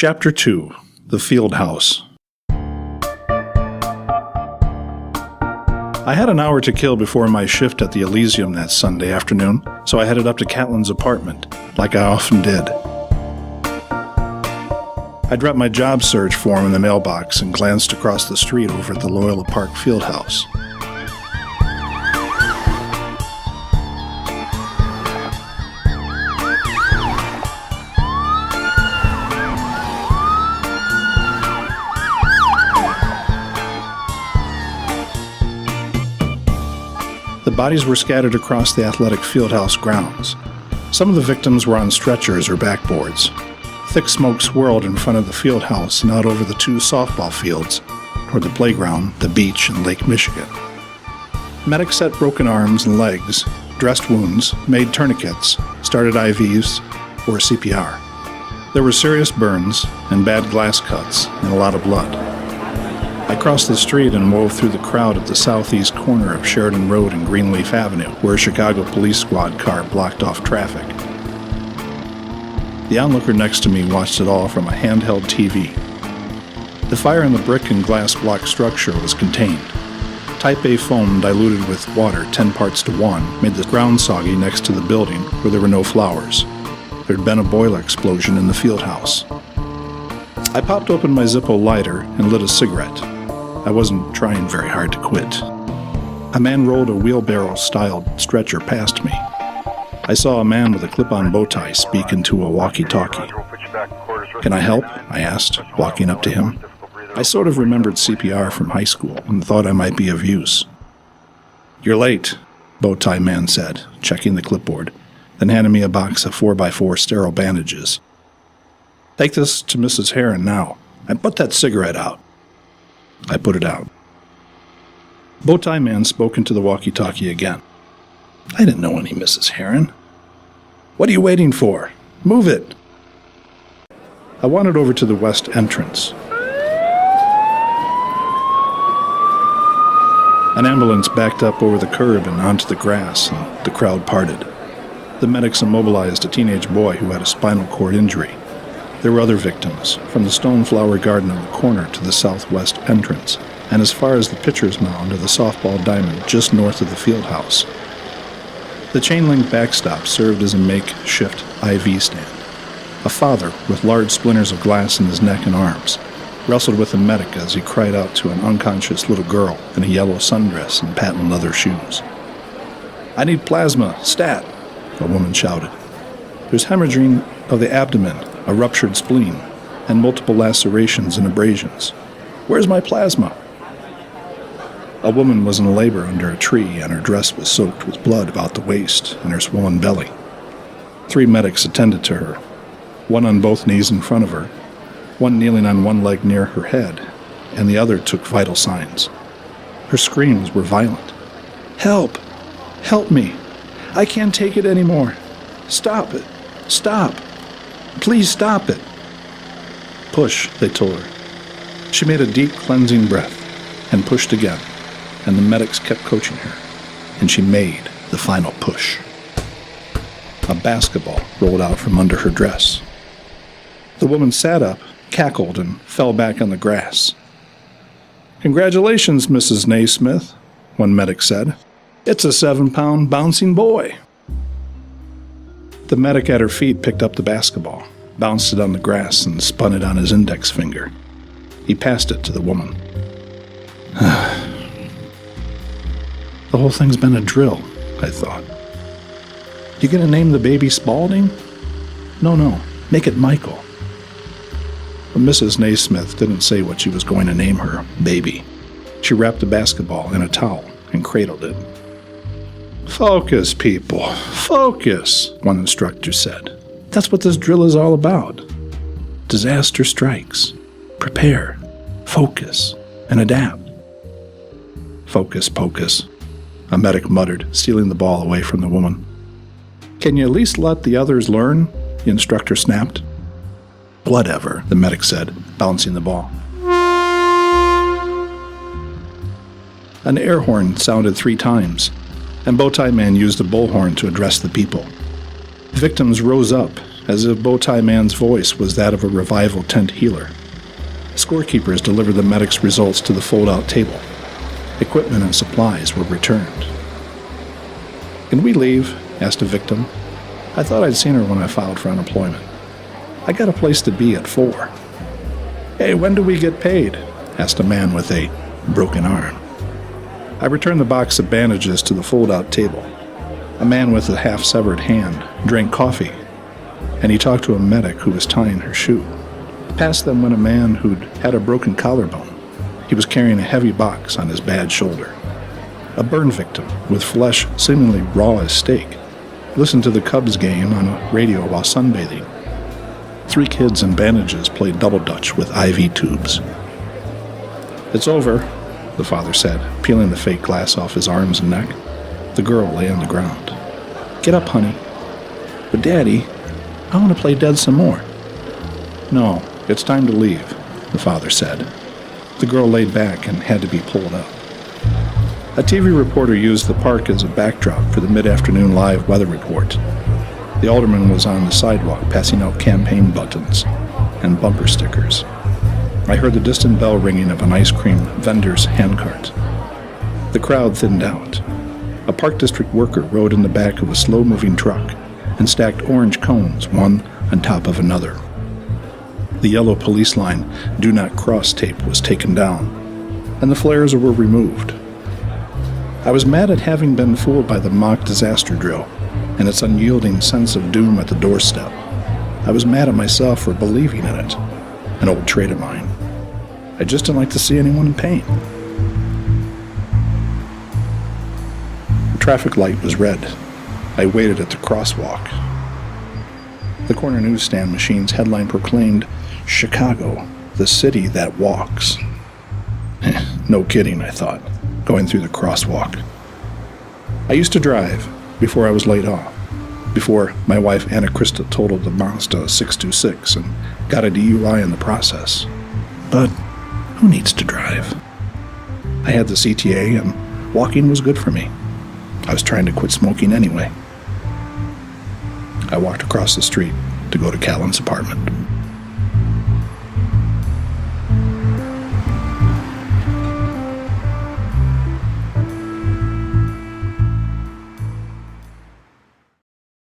Chapter 2. The Field House. I had an hour to kill before my shift at the Elysium that Sunday afternoon, so I headed up to Catlin's apartment, like I often did. I dropped my job search form in the mailbox and glanced across the street over at the Loyola Park Field House. The bodies were scattered across the athletic fieldhouse grounds. Some of the victims were on stretchers or backboards. Thick smoke swirled in front of the fieldhouse and out over the two softball fields, toward the playground, the beach, and Lake Michigan. Medics set broken arms and legs, dressed wounds, made tourniquets, started IVs, or CPR. There were serious burns and bad glass cuts and a lot of blood. I crossed the street and wove through the crowd at the southeast corner of Sheridan Road and Greenleaf Avenue, where a Chicago police squad car blocked off traffic. The onlooker next to me watched it all from a handheld TV. The fire in the brick and glass block structure was contained. Type A foam diluted with water 10 parts to 1 made the ground soggy next to the building where there were no flowers. There had been a boiler explosion in the field house. I popped open my Zippo lighter and lit a cigarette. I wasn't trying very hard to quit. A man rolled a wheelbarrow-styled stretcher past me. I saw a man with a clip-on bow tie speak into a walkie-talkie. "Can I help?" I asked, walking up to him. I sort of remembered CPR from high school and thought I might be of use. "You're late," bow tie man said, checking the clipboard, then handed me a box of 4x4 sterile bandages. "Take this to Mrs. Heron now, and put that cigarette out." I put it out. Bowtie man spoke into the walkie-talkie again. "I didn't know any Mrs. Heron." "What are you waiting for? Move it." I wandered over to the west entrance. An ambulance backed up over the curb and onto the grass, and the crowd parted. The medics immobilized a teenage boy who had a spinal cord injury. There were other victims, from the stone flower garden in the corner to the southwest entrance, and as far as the pitcher's mound of the softball diamond just north of the field house. The chain-link backstop served as a makeshift IV stand. A father, with large splinters of glass in his neck and arms, wrestled with a medic as he cried out to an unconscious little girl in a yellow sundress and patent leather shoes. "I need plasma, stat," a woman shouted. "There's hemorrhaging of the abdomen, a ruptured spleen, and multiple lacerations and abrasions. Where's my plasma?" A woman was in labor under a tree, and her dress was soaked with blood about the waist and her swollen belly. 3 medics attended to her, one on both knees in front of her, one kneeling on one leg near her head, and the other took vital signs. Her screams were violent. "Help! Help me! I can't take it anymore! Stop it! Stop! Please stop it!" "Push," they told her. She made a deep, cleansing breath and pushed again, and the medics kept coaching her, and she made the final push. A basketball rolled out from under her dress. The woman sat up, cackled, and fell back on the grass. "Congratulations, Mrs. Naismith," one medic said. "It's a 7-pound bouncing boy." The medic at her feet picked up the basketball, bounced it on the grass, and spun it on his index finger. He passed it to the woman. The whole thing's been a drill, I thought. "You gonna name the baby Spaulding?" No, make it Michael." But Mrs. Naismith didn't say what she was going to name her baby. She wrapped the basketball in a towel and cradled it. "Focus, people, focus," one instructor said. "That's what this drill is all about. Disaster strikes. Prepare, focus, and adapt." "Focus, pocus," a medic muttered, stealing the ball away from the woman. "Can you at least let the others learn?" the instructor snapped. "Whatever," the medic said, bouncing the ball. An air horn sounded 3 times, and Bowtie Man used a bullhorn to address the people. Victims rose up as if Bowtie Man's voice was that of a revival tent healer. Scorekeepers delivered the medic's results to the fold-out table. Equipment and supplies were returned. "Can we leave?" asked a victim. "I thought I'd seen her when I filed for unemployment. I got a place to be at 4. "Hey, when do we get paid?" asked a man with a broken arm. I returned the box of bandages to the fold-out table. A man with a half-severed hand drank coffee, and he talked to a medic who was tying her shoe. Past them went a man who'd had a broken collarbone. He was carrying a heavy box on his bad shoulder. A burn victim, with flesh seemingly raw as steak, listened to the Cubs game on a radio while sunbathing. 3 kids in bandages played double dutch with IV tubes. "It's over," the father said, peeling the fake glass off his arms and neck. The girl lay on the ground. "Get up, honey." "But Daddy, I want to play dead some more." "No, it's time to leave," the father said. The girl laid back and had to be pulled up. A TV reporter used the park as a backdrop for the mid-afternoon live weather report. The alderman was on the sidewalk passing out campaign buttons and bumper stickers. I heard the distant bell ringing of an ice cream vendor's handcart. The crowd thinned out. A Park District worker rode in the back of a slow-moving truck and stacked orange cones one on top of another. The yellow police line "Do Not Cross" tape was taken down, and the flares were removed. I was mad at having been fooled by the mock disaster drill and its unyielding sense of doom at the doorstep. I was mad at myself for believing in it, an old trait of mine. I just didn't like to see anyone in pain. The traffic light was red. I waited at the crosswalk. The corner newsstand machine's headline proclaimed, "Chicago, the city that walks." No kidding, I thought, going through the crosswalk. I used to drive before I was laid off, before my wife Anna Krista totaled the Mazda 626 and got a DUI in the process. But who needs to drive? I had the CTA and walking was good for me. I was trying to quit smoking anyway. I walked across the street to go to Callan's apartment.